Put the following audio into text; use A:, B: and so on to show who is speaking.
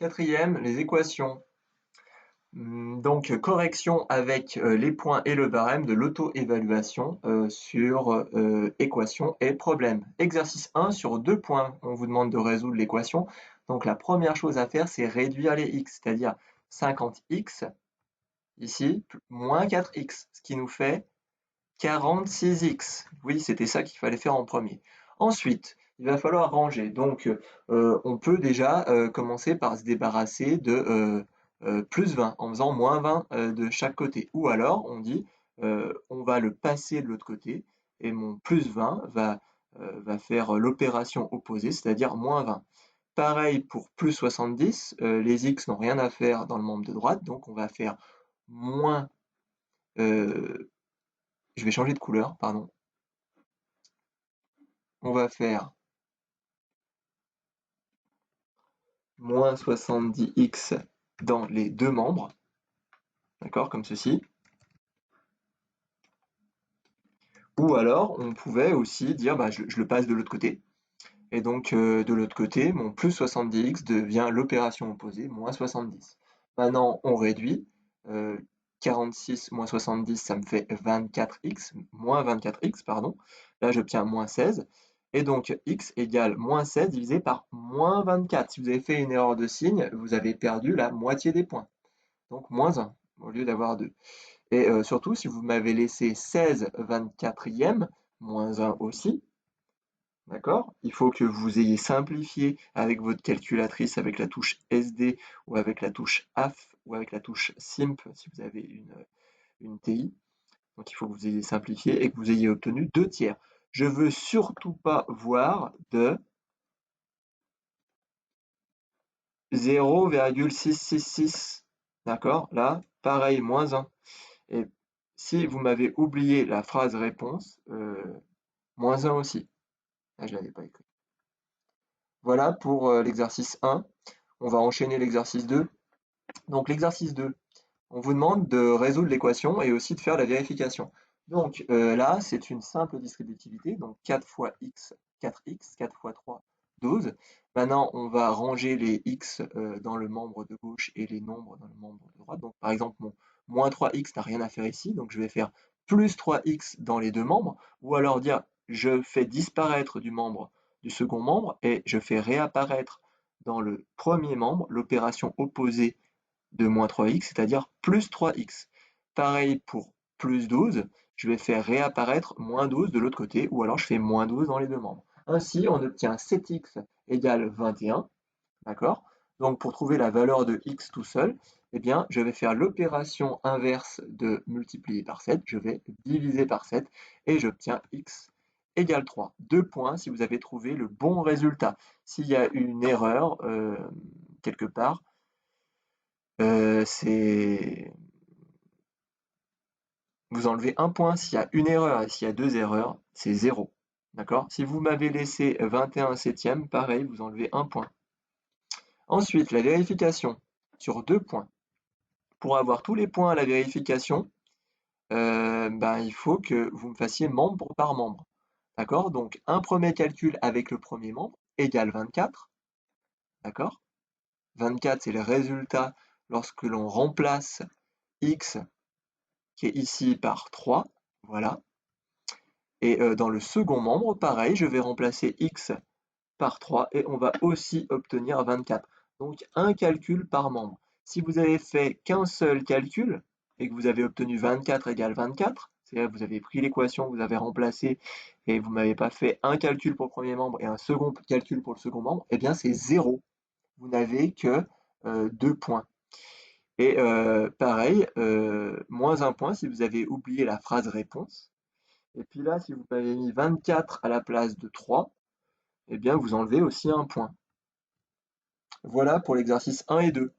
A: Quatrième, les équations. Donc, correction avec les points et le barème de l'auto-évaluation sur équation et problème. Exercice 1 sur 2 points, on vous demande de résoudre l'équation. Donc, la première chose à faire, c'est réduire les x, c'est-à-dire 50x, ici, moins 4x, ce qui nous fait 46x. Oui, c'était ça qu'il fallait faire en premier. Ensuite, il va falloir ranger. Donc, on peut déjà commencer par se débarrasser de plus 20 en faisant moins 20 de chaque côté. Ou alors, on dit, on va le passer de l'autre côté et mon plus 20 va faire l'opération opposée, c'est-à-dire moins 20. Pareil pour plus 70, les x n'ont rien à faire dans le membre de droite, donc on va faire moins, je vais changer de couleur, pardon. On va faire moins 70x dans les deux membres, d'accord, comme ceci. Ou alors, on pouvait aussi dire, bah, je le passe de l'autre côté. Et donc, de l'autre côté, mon plus 70x devient l'opération opposée, moins 70. Maintenant, on réduit. 46 moins 70, ça me fait 24x, moins 24x, pardon. Là, j'obtiens moins 16. Et donc, x égale moins 16 divisé par moins 24. Si vous avez fait une erreur de signe, vous avez perdu la moitié des points. Donc, moins 1 au lieu d'avoir 2. Et surtout, si vous m'avez laissé 16 24e, moins 1 aussi, d'accord? Il faut que vous ayez simplifié avec votre calculatrice, avec la touche SD ou avec la touche AF ou avec la touche SIMP si vous avez une TI. Donc il faut que vous ayez simplifié et que vous ayez obtenu 2 tiers. Je veux surtout pas voir de 0,666. D'accord? Là, pareil, moins 1. Et si vous m'avez oublié la phrase réponse, moins 1 aussi. Là, je ne l'avais pas écrit. Voilà pour l'exercice 1. On va enchaîner l'exercice 2. Donc l'exercice 2, on vous demande de résoudre l'équation et aussi de faire la vérification. Donc là, c'est une simple distributivité, donc 4 fois x, 4x, 4 fois 3, 12. Maintenant, on va ranger les x dans le membre de gauche et les nombres dans le membre de droite. Donc par exemple, mon moins 3x n'a rien à faire ici, donc je vais faire plus 3x dans les deux membres, ou alors dire je fais disparaître du membre du second membre et je fais réapparaître dans le premier membre l'opération opposée de moins 3x, c'est-à-dire plus 3x. Pareil pour plus 12, je vais faire réapparaître moins 12 de l'autre côté, ou alors je fais moins 12 dans les deux membres. Ainsi, on obtient 7x égale 21, d'accord? Donc pour trouver la valeur de x tout seul, eh bien, je vais faire l'opération inverse de multiplier par 7, je vais diviser par 7, et j'obtiens x égale 3. 2 points si vous avez trouvé le bon résultat. S'il y a une erreur quelque part, vous enlevez un point s'il y a une erreur et s'il y a deux erreurs, c'est 0. D'accord? Si vous m'avez laissé 21 septième, pareil, vous enlevez un point. Ensuite, la vérification sur 2 points. Pour avoir tous les points à la vérification, il faut que vous me fassiez membre par membre. D'accord? Donc, un premier calcul avec le premier membre égale 24. D'accord? 24, c'est le résultat lorsque l'on remplace x qui est ici par 3, voilà. Et dans le second membre, pareil, je vais remplacer x par 3 et on va aussi obtenir 24. Donc un calcul par membre. Si vous avez fait qu'un seul calcul et que vous avez obtenu 24 égale 24, c'est-à-dire que vous avez pris l'équation, vous avez remplacé et vous m'avez pas fait un calcul pour le premier membre et un second calcul pour le second membre, eh bien c'est 0. Vous n'avez que 2 points. Et pareil, moins un point si vous avez oublié la phrase réponse. Et puis là, si vous m'avez mis 24 à la place de 3, eh bien vous enlevez aussi un point. Voilà pour l'exercice 1 et 2.